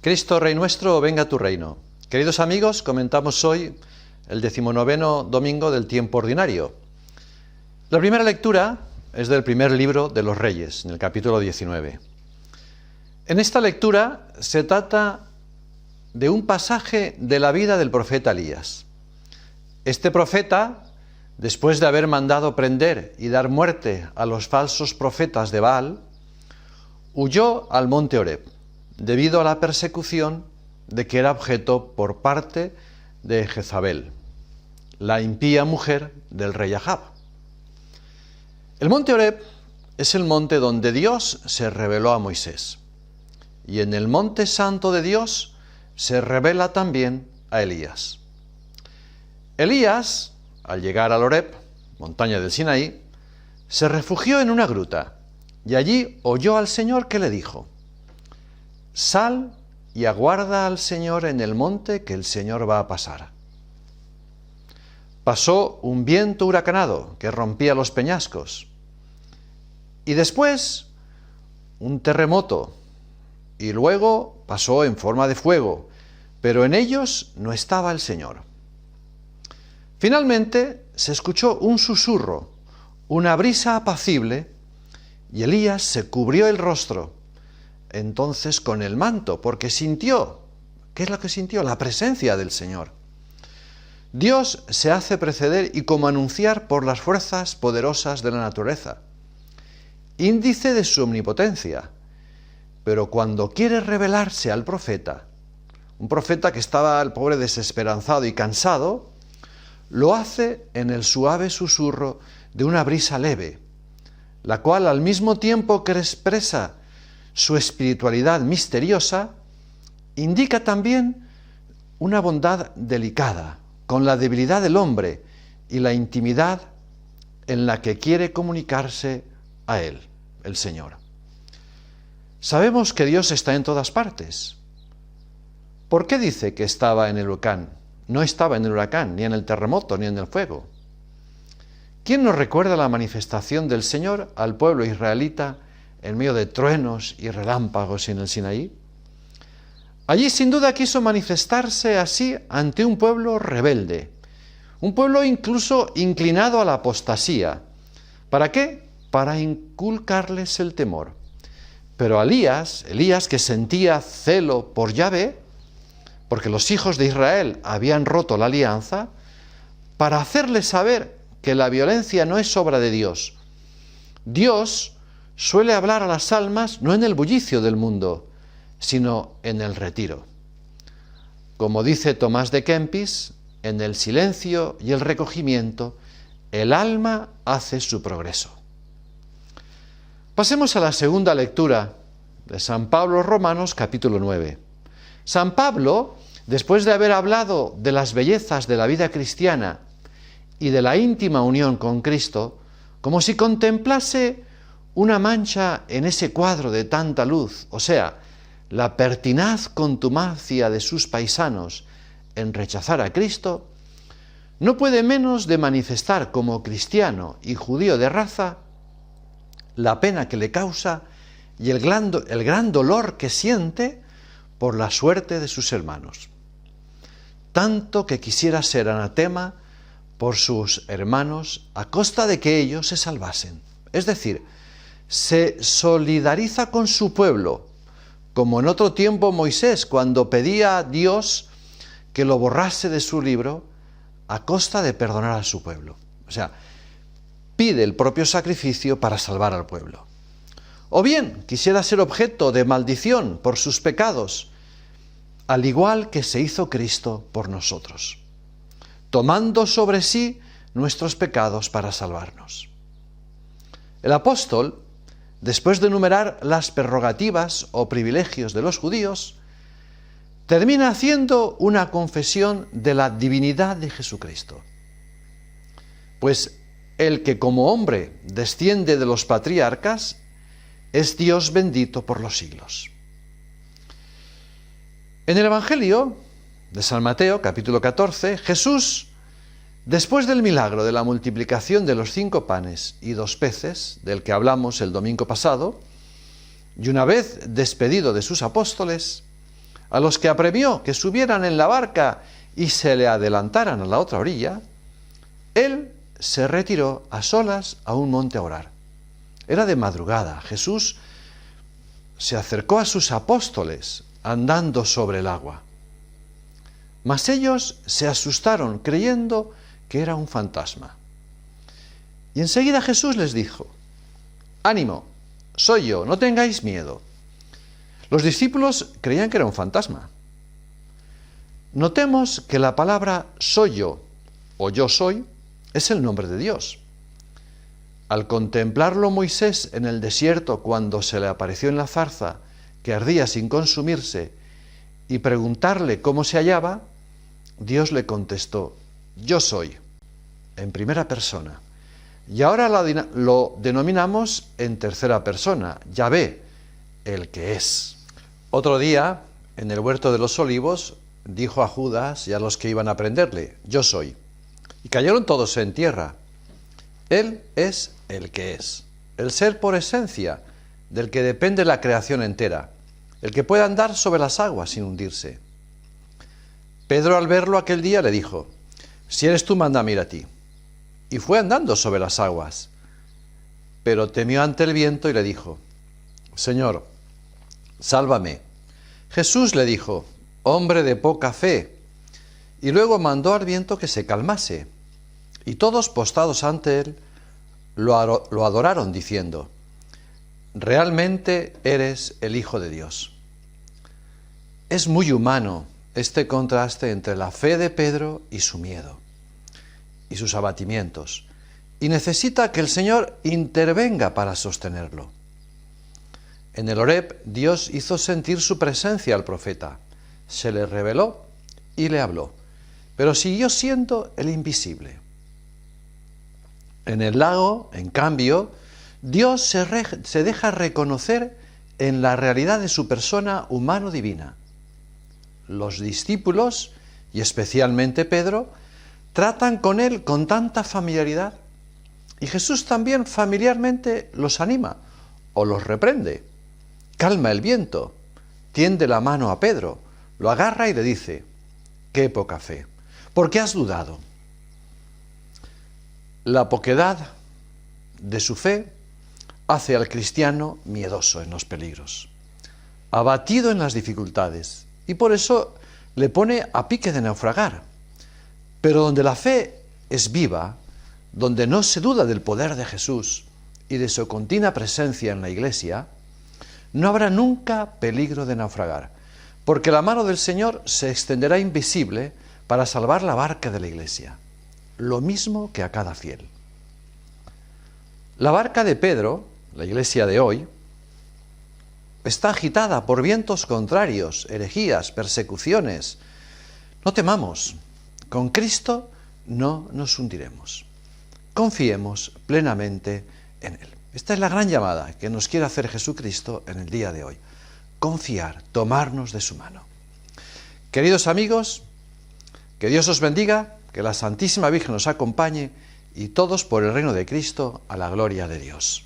Cristo Rey nuestro, venga a tu reino. Queridos amigos, comentamos hoy el 19º domingo del tiempo ordinario. La primera lectura es del primer libro de los Reyes, en el capítulo 19. En esta lectura se trata de un pasaje de la vida del profeta Elías. Este profeta, después de haber mandado prender y dar muerte a los falsos profetas de Baal, huyó al monte Horeb, debido a la persecución de que era objeto por parte de Jezabel, la impía mujer del rey Ahab. El monte Horeb es el monte donde Dios se reveló a Moisés, y en el monte santo de Dios se revela también a Elías. Elías, al llegar al Horeb, montaña del Sinaí, se refugió en una gruta, y allí oyó al Señor que le dijo: «Sal y aguarda al Señor en el monte que el Señor va a pasar». Pasó un viento huracanado que rompía los peñascos, y después un terremoto, y luego pasó en forma de fuego, pero en ellos no estaba el Señor. Finalmente se escuchó un susurro, una brisa apacible, y Elías se cubrió el rostro, entonces con el manto, porque sintió, ¿qué es lo que sintió? La presencia del Señor. Dios se hace preceder y como anunciar por las fuerzas poderosas de la naturaleza, índice de su omnipotencia, pero cuando quiere revelarse al profeta, un profeta que estaba el pobre desesperanzado y cansado, lo hace en el suave susurro de una brisa leve, la cual al mismo tiempo que expresa su espiritualidad misteriosa, indica también una bondad delicada, con la debilidad del hombre y la intimidad en la que quiere comunicarse a él, el Señor. Sabemos que Dios está en todas partes. ¿Por qué dice que estaba en el huracán? No estaba en el huracán, ni en el terremoto, ni en el fuego. ¿Quién nos recuerda la manifestación del Señor al pueblo israelita en medio de truenos y relámpagos en el Sinaí? Allí sin duda quiso manifestarse así ante un pueblo rebelde, un pueblo incluso inclinado a la apostasía. ¿Para qué? Para inculcarles el temor. Pero Elías, que sentía celo por Yahvé, porque los hijos de Israel habían roto la alianza, para hacerles saber que la violencia no es obra de Dios. Dios suele hablar a las almas no en el bullicio del mundo, sino en el retiro. Como dice Tomás de Kempis, en el silencio y el recogimiento, el alma hace su progreso. Pasemos a la segunda lectura de San Pablo Romanos, capítulo 9. San Pablo, después de haber hablado de las bellezas de la vida cristiana y de la íntima unión con Cristo, como si contemplase una mancha en ese cuadro de tanta luz, o sea, la pertinaz contumacia de sus paisanos en rechazar a Cristo, no puede menos de manifestar como cristiano y judío de raza la pena que le causa y el gran dolor que siente por la suerte de sus hermanos. Tanto que quisiera ser anatema por sus hermanos a costa de que ellos se salvasen. Es decir, se solidariza con su pueblo, como en otro tiempo Moisés, cuando pedía a Dios que lo borrase de su libro a costa de perdonar a su pueblo. O sea, pide el propio sacrificio para salvar al pueblo. O bien quisiera ser objeto de maldición por sus pecados, al igual que se hizo Cristo por nosotros, tomando sobre sí nuestros pecados para salvarnos. El apóstol, después de enumerar las prerrogativas o privilegios de los judíos, termina haciendo una confesión de la divinidad de Jesucristo. Pues el que como hombre desciende de los patriarcas es Dios bendito por los siglos. En el Evangelio de San Mateo, capítulo 14, Jesús, después del milagro de la multiplicación de los 5 panes y 2 peces, del que hablamos el domingo pasado, y una vez despedido de sus apóstoles, a los que apremió que subieran en la barca y se le adelantaran a la otra orilla, él se retiró a solas a un monte a orar. Era de madrugada. Jesús se acercó a sus apóstoles andando sobre el agua. Mas ellos se asustaron creyendo que era un fantasma. Y enseguida Jesús les dijo: «Ánimo, soy yo, no tengáis miedo». Los discípulos creían que era un fantasma. Notemos que la palabra soy yo o yo soy es el nombre de Dios. Al contemplarlo Moisés en el desierto cuando se le apareció en la zarza que ardía sin consumirse y preguntarle cómo se hallaba, Dios le contestó: yo soy, en primera persona. Y ahora lo denominamos en tercera persona, Yahvé, el que es. Otro día, en el huerto de los olivos, dijo a Judas y a los que iban a prenderle: yo soy. Y cayeron todos en tierra. Él es el que es, el ser por esencia, del que depende la creación entera, el que puede andar sobre las aguas sin hundirse. Pedro, al verlo aquel día, le dijo: si eres tú, mándame ir a ti. Y fue andando sobre las aguas. Pero temió ante el viento y le dijo: Señor, sálvame. Jesús le dijo: hombre de poca fe. Y luego mandó al viento que se calmase. Y todos, postrados ante él, lo adoraron, diciendo: realmente eres el Hijo de Dios. Es muy humano este contraste entre la fe de Pedro y su miedo y sus abatimientos, y necesita que el Señor intervenga para sostenerlo. En el Horeb, Dios hizo sentir su presencia al profeta, se le reveló y le habló, pero siguió siendo el invisible. En el lago, en cambio, Dios se deja reconocer en la realidad de su persona humano-divina. Los discípulos, y especialmente Pedro, tratan con él con tanta familiaridad, y Jesús también familiarmente los anima o los reprende. Calma el viento, tiende la mano a Pedro, lo agarra y le dice: qué poca fe, ¿por qué has dudado? La poquedad de su fe hace al cristiano miedoso en los peligros, abatido en las dificultades, y por eso le pone a pique de naufragar. Pero donde la fe es viva, donde no se duda del poder de Jesús y de su continua presencia en la Iglesia, no habrá nunca peligro de naufragar, porque la mano del Señor se extenderá invisible para salvar la barca de la Iglesia, lo mismo que a cada fiel. La barca de Pedro, la Iglesia de hoy, está agitada por vientos contrarios, herejías, persecuciones. No temamos. Con Cristo no nos hundiremos. Confiemos plenamente en Él. Esta es la gran llamada que nos quiere hacer Jesucristo en el día de hoy. Confiar, tomarnos de su mano. Queridos amigos, que Dios os bendiga, que la Santísima Virgen nos acompañe y todos por el reino de Cristo a la gloria de Dios.